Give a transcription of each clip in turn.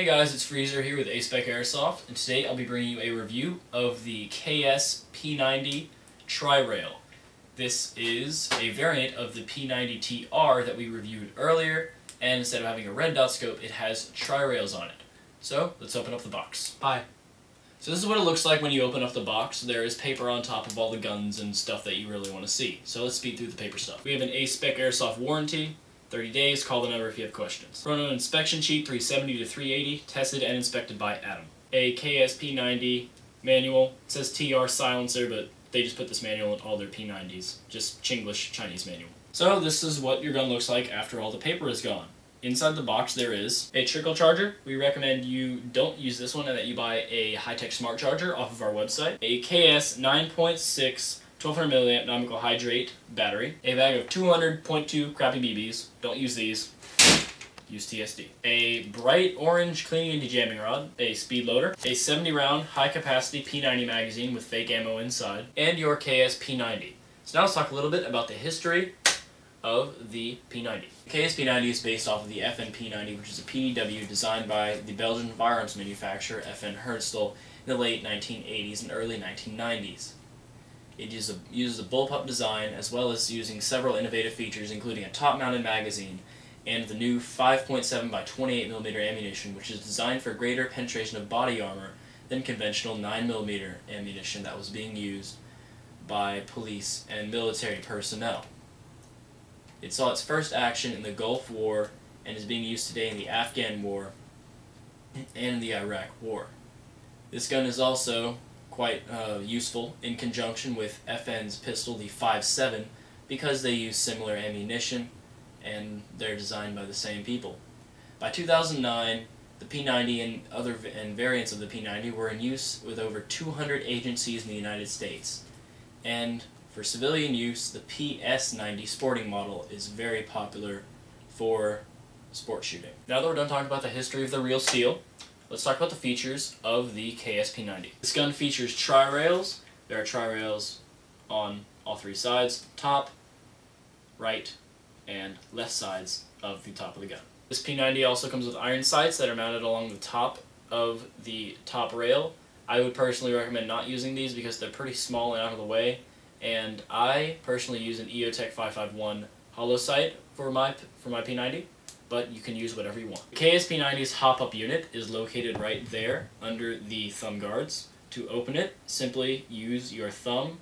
guys, it's Freezer here with A-Spec Airsoft, and today I'll be bringing you a review of the KS P90-TR. This is a variant of the P90-TR that we reviewed earlier, and instead of having a red dot scope, it has tri-rails on it. So, let's open up the box. Hi. So this is what it looks like when you open up the box. There is paper on top of all the guns and stuff that you really want to see. So let's speed through the paper stuff. We have an A-Spec Airsoft warranty. 30 days, call the number if you have questions. Chrono inspection sheet 370 to 380, tested and inspected by Adam. A KSP90 manual. It says TR silencer, but they just put this manual in all their P90s. Just Chinglish Chinese manual. So this is what your gun looks like after all the paper is gone. Inside the box there is a trickle charger. We recommend you don't use this one and that you buy a high-tech smart charger off of our website. A KS 9.6 1200 milliamp nomical hydrate battery, a bag of 200.2 crappy BBs, don't use these, use TSD, a bright orange cleaning and dejamming rod, a speed loader, a 70 round high capacity P90 magazine with fake ammo inside, and your KS P90. So now let's talk a little bit about the history of the P90. The KS P90 is based off of the FN P90, which is a PDW designed by the Belgian firearms manufacturer FN Herstal in the late 1980s and early 1990s. It uses a bullpup design, as well as using several innovative features, including a top-mounted magazine and the new 5.7 by 28mm ammunition, which is designed for greater penetration of body armor than conventional 9mm ammunition that was being used by police and military personnel. It saw its first action in the Gulf War and is being used today in the Afghan War and the Iraq War. This gun is also quite useful in conjunction with FN's pistol, the 5.7, because they use similar ammunition and they're designed by the same people. By 2009, the P90 and variants of the P90 were in use with over 200 agencies in the United States. And for civilian use, the PS90 sporting model is very popular for sport shooting. Now that we're done talking about the history of the real steel, let's talk about the features of the KS-P90. This gun features tri-rails. There are tri-rails on all three sides, top, right, and left sides of the top of the gun. This P90 also comes with iron sights that are mounted along the top of the top rail. I would personally recommend not using these because they're pretty small and out of the way, and I personally use an EOTech 551 hollow sight for my P90. But you can use whatever you want. The KS-P90's hop-up unit is located right there under the thumb guards. To open it, simply use your thumb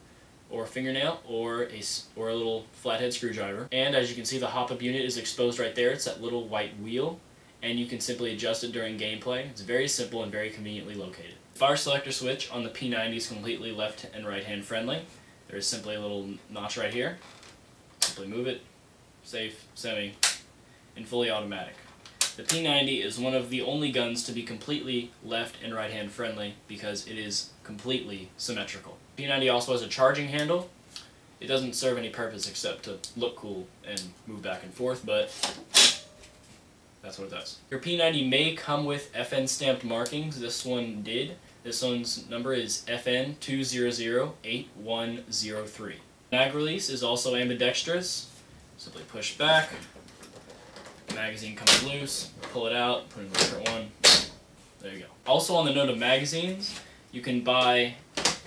or fingernail or a little flathead screwdriver. And as you can see, the hop-up unit is exposed right there. It's that little white wheel, and you can simply adjust it during gameplay. It's very simple and very conveniently located. The fire selector switch on the P90 is completely left and right hand friendly. There is simply a little notch right here. Simply move it, safe, semi, and fully automatic. The P90 is one of the only guns to be completely left and right hand friendly because it is completely symmetrical. P90 also has a charging handle. It doesn't serve any purpose except to look cool and move back and forth, but that's what it does. Your P90 may come with FN stamped markings. This one did. This one's number is FN 2008103. Mag release is also ambidextrous. Simply push back. Magazine comes loose, pull it out, put in a different one, there you go. Also on the note of magazines, you can buy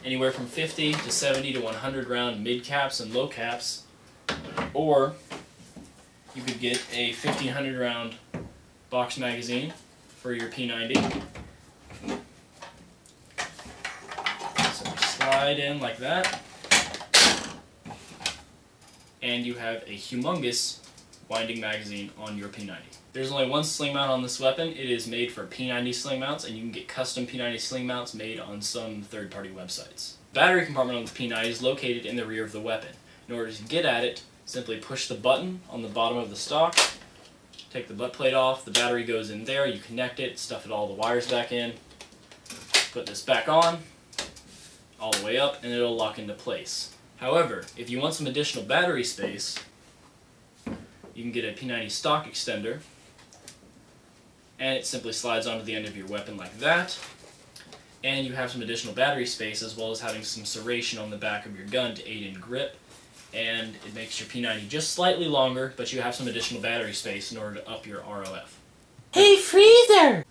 anywhere from 50 to 70 to 100 round mid caps and low caps, or you could get a 1500 round box magazine for your P90. So slide in like that, and you have a humongous winding magazine on your P90. There's only one sling mount on this weapon. It is made for P90 sling mounts, and you can get custom P90 sling mounts made on some third-party websites. The battery compartment on the P90 is located in the rear of the weapon. In order to get at it, simply push the button on the bottom of the stock, take the butt plate off, the battery goes in there, you connect it, stuff all the wires back in, put this back on, all the way up, and it'll lock into place. However, if you want some additional battery space, you can get a P90 stock extender, and it simply slides onto the end of your weapon like that, and you have some additional battery space as well as having some serration on the back of your gun to aid in grip, and it makes your P90 just slightly longer, but you have some additional battery space in order to up your ROF. Hey, Freezer!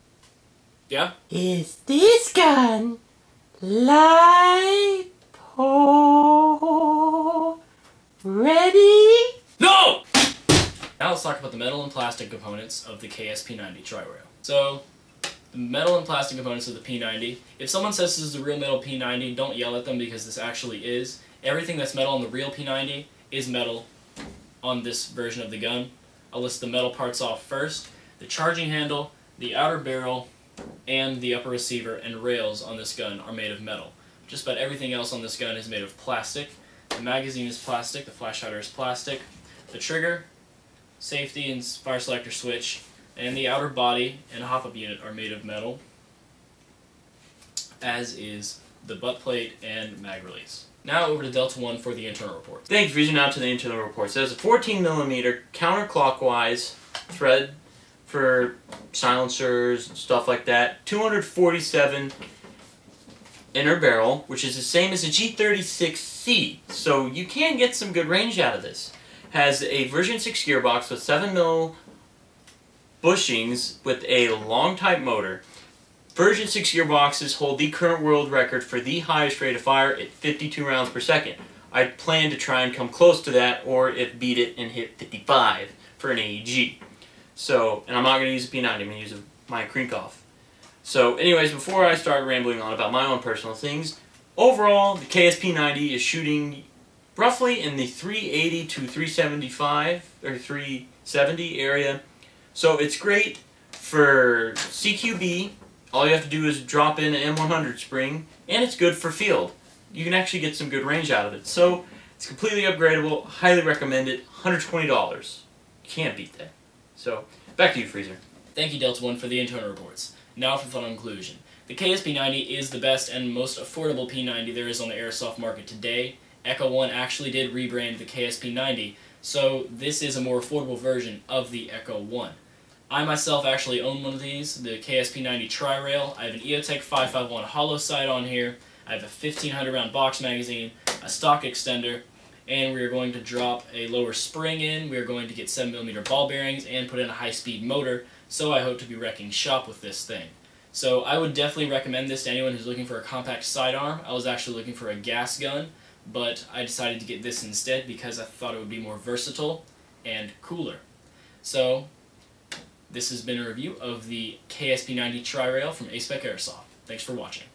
Yeah? Is this gun lipo ready? No! Now let's talk about the metal and plastic components of the KSP90 Tri-Rail. So, the metal and plastic components of the P90. If someone says this is the real metal P90, don't yell at them because this actually is. Everything that's metal on the real P90 is metal on this version of the gun. I'll list the metal parts off first. The charging handle, the outer barrel, and the upper receiver and rails on this gun are made of metal. Just about everything else on this gun is made of plastic. The magazine is plastic, the flash hider is plastic. The trigger, safety and fire selector switch, and the outer body and hop-up unit are made of metal, as is the butt plate and mag release. Now over to Delta 1 for the internal reports. Thanks, reaching out to the internal reports. There's a 14mm counterclockwise thread for silencers and stuff like that. 247 inner barrel, which is the same as a G36C, so you can get some good range out of this. Has a version 6 gearbox with 7mm bushings with a long type motor. Version 6 gearboxes hold the current world record for the highest rate of fire at 52 rounds per second. I plan to try and come close to that, or if beat it and hit 55 for an AEG. So, and I'm not going to use a P90, I'm going to use my Krinkov. So anyways, before I start rambling on about my own personal things, overall the KSP90 is shooting roughly in the 380 to 375 or 370 area. So it's great for CQB. All you have to do is drop in an M100 spring, and it's good for field. You can actually get some good range out of it. So it's completely upgradable. Highly recommend it. $120. Can't beat that. So back to you, Freezer. Thank you, Delta 1, for the internal reports. Now for the final conclusion. The KSP90 is the best and most affordable P90 there is on the airsoft market today. Echo 1 actually did rebrand the KSP90, so this is a more affordable version of the Echo 1. I myself actually own one of these, the KSP90 Tri-Rail. I have an EOTech 551 hollow sight on here. I have a 1500 round box magazine, a stock extender, and we are going to drop a lower spring in. We are going to get 7mm ball bearings and put in a high-speed motor, so I hope to be wrecking shop with this thing. So I would definitely recommend this to anyone who's looking for a compact sidearm. I was actually looking for a gas gun, but I decided to get this instead because I thought it would be more versatile and cooler. So this has been a review of the KSP90 Tri-Rail from A-Spec Airsoft. Thanks for watching.